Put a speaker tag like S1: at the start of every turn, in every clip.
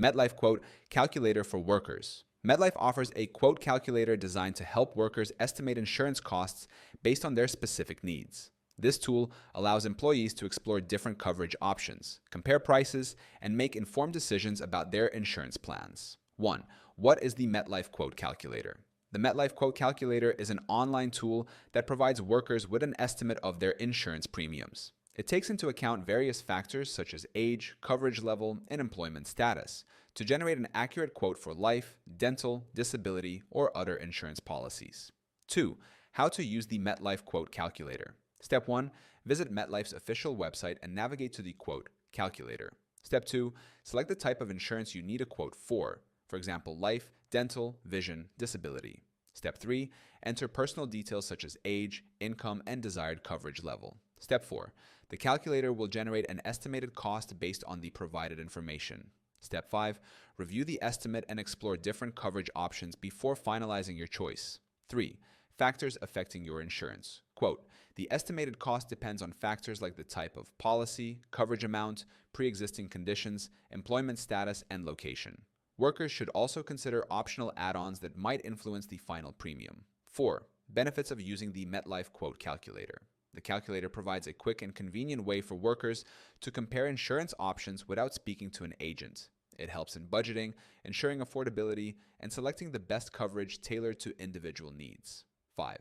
S1: MetLife Quote Calculator for Workers. MetLife offers a quote calculator designed to help workers estimate insurance costs based on their specific needs. This tool allows employees to explore different coverage options, compare prices, and make informed decisions about their insurance plans. 1. What is the MetLife Quote Calculator? The MetLife Quote Calculator is an online tool that provides workers with an estimate of their insurance premiums. It takes into account various factors such as age, coverage level, and employment status to generate an accurate quote for life, dental, disability, or other insurance policies. 2. How to use the MetLife Quote Calculator. Step 1. Visit MetLife's official website and navigate to the Quote Calculator. Step 2. Select the type of insurance you need a quote for example, life, dental, vision, disability. Step 3. Enter personal details such as age, income, and desired coverage level. Step 4. The calculator will generate an estimated cost based on the provided information. Step 5. Review the estimate and explore different coverage options before finalizing your choice. 3. Factors affecting your insurance. Quote, the estimated cost depends on factors like the type of policy, coverage amount, pre-existing conditions, employment status, and location. Workers should also consider optional add-ons that might influence the final premium. 4. Benefits of using the MetLife Quote Calculator. The calculator provides a quick and convenient way for workers to compare insurance options without speaking to an agent. It helps in budgeting, ensuring affordability, and selecting the best coverage tailored to individual needs. 5.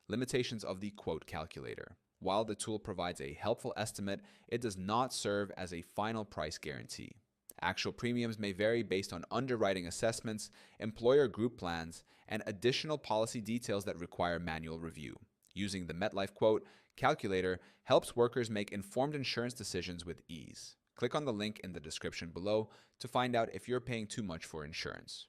S1: Limitations of the quote calculator. While the tool provides a helpful estimate, it does not serve as a final price guarantee. Actual premiums may vary based on underwriting assessments, employer group plans, and additional policy details that require manual review. Using the MetLife Quote Calculator helps workers make informed insurance decisions with ease. Click on the link in the description below to find out if you're paying too much for insurance.